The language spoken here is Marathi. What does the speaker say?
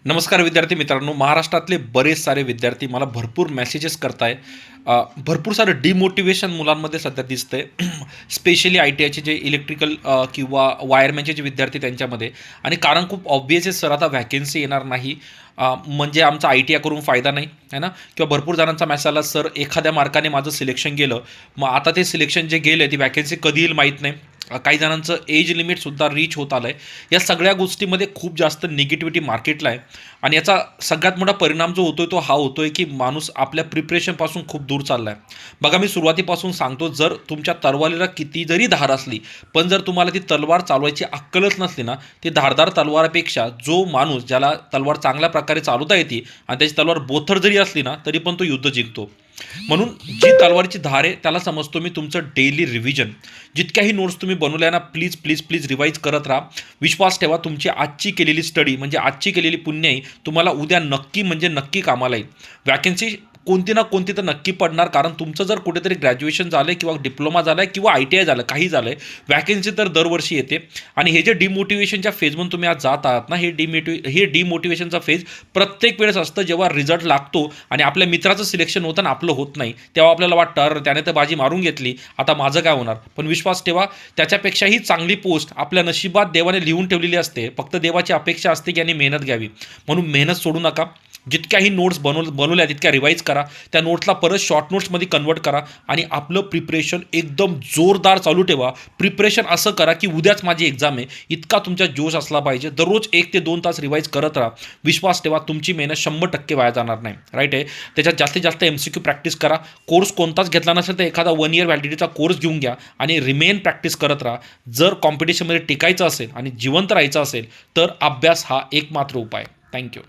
नमस्कार विद्यार्थी मित्रांनो, महाराष्ट्रातले बरेच सारे विद्यार्थी मला भरपूर मेसेजेस करताय. भरपूर सारं डिमोटिवेशन मुलांमध्ये सध्या दिसतंय. स्पेशली आय-टी-आयचे जे इलेक्ट्रिकल किंवा वायरमॅनचे जे विद्यार्थी त्यांच्यामध्ये. आणि कारण खूप ऑब्व्हियस आहे, सर आता व्हॅकन्सी येणार नाही, म्हणजे आमचा आय-टी-आय करून फायदा नाही, आहे ना? किंवा भरपूर जणांचा मेसेज आला, सर एखाद्या मार्काने माझं सिलेक्शन गेलं, मग आता ते सिलेक्शन जे गेलं ती व्हॅकन्सी कधी येईल माहीत नाही. काही जणांचं एज लिमिटसुद्धा रीच होत आलं आहे. या सगळ्या गोष्टीमध्ये खूप जास्त निगेटिव्हिटी मार्केटला आहे. आणि याचा सगळ्यात मोठा परिणाम जो होतोय तो हा होतोय की माणूस आपल्या प्रिपरेशनपासून खूप दूर चालला आहे. बघा, मी सुरुवातीपासून सांगतो, जर तुमच्या तलवारीला किती जरी धार असली, पण जर तुम्हाला ती तलवार चालवायची अक्कलच नसली ना, ती धारदार तलवारापेक्षा जो माणूस ज्याला तलवार चांगल्या प्रकारे चालवता येते आणि त्याची तलवार बोथर जरी असली ना, तरी पण तो युद्ध जिंकतो. म्हणून जी तलवारीची धार आहे त्याला समजतो मी तुमचं डेली रिव्हिजन. जितक्याही नोट्स तुम्ही बनवल्या ना, प्लीज प्लीज प्लीज रिवाईज करत राहा. विश्वास ठेवा, तुमची आजची केलेली स्टडी म्हणजे आजची केलेली पुण्याई तुम्हाला उद्या नक्की म्हणजे नक्की कामाला येईल. वॅकन्सी कोणती ना कोणती तर नक्की पडणार, कारण तुमचं जर कुठेतरी ग्रॅज्युएशन झालं आहे किंवा डिप्लोमा झाला आहे किंवा आय-टी-आय झालं, काही झालं आहे, वॅकन्सी तर दरवर्षी येते. आणि हे जे डिमोटिवेशनच्या फेजमधून तुम्ही आज जात आहात ना, हे डिमोटिवेशनचा फेज प्रत्येक वेळेस असतं जेव्हा रिझल्ट लागतो आणि आपल्या मित्राचं सिलेक्शन होतं आणि आपलं होत नाही, तेव्हा आपल्याला वाटतं, अरे त्याने तर बाजी मारून घेतली, आता माझं काय होणार. पण विश्वास ठेवा, त्याच्यापेक्षाही चांगली पोस्ट आपल्या नशिबात देवाने लिहून ठेवलेली असते. फक्त देवाची अपेक्षा असते की यांनी मेहनत घ्यावी. म्हणून मेहनत सोडू नका. जितक्याही नोट्स बनवल्या तितक्या रिवाईज करा. त्या नोट्सला परत शॉर्ट नोट्समध्ये कन्वर्ट करा आणि आपलं प्रिपरेशन एकदम जोरदार चालू ठेवा. प्रिपरेशन असं करा की उद्याच माझी एक्झाम आहे, इतका तुमचा जोश असला पाहिजे. दररोज 1 ते 2 तास रिवाईज करत राहा. विश्वास ठेवा, तुमची मेहनत 100% वाया जाणार नाही. राईट आहे. त्याच्यात जास्तीत जास्त MCQ प्रॅक्टिस करा. कोर्स कोणताच घेतला नसेल तर एखादा 1 इयर व्हॅलिडिटीचा कोर्स घेऊन घ्या आणि रिमेन प्रॅक्टिस करत राहा. जर कॉम्पिटिशनमध्ये टिकायचं असेल आणि जिवंत राहायचं असेल तर अभ्यास हा एकमात्र उपाय. थँक्यू.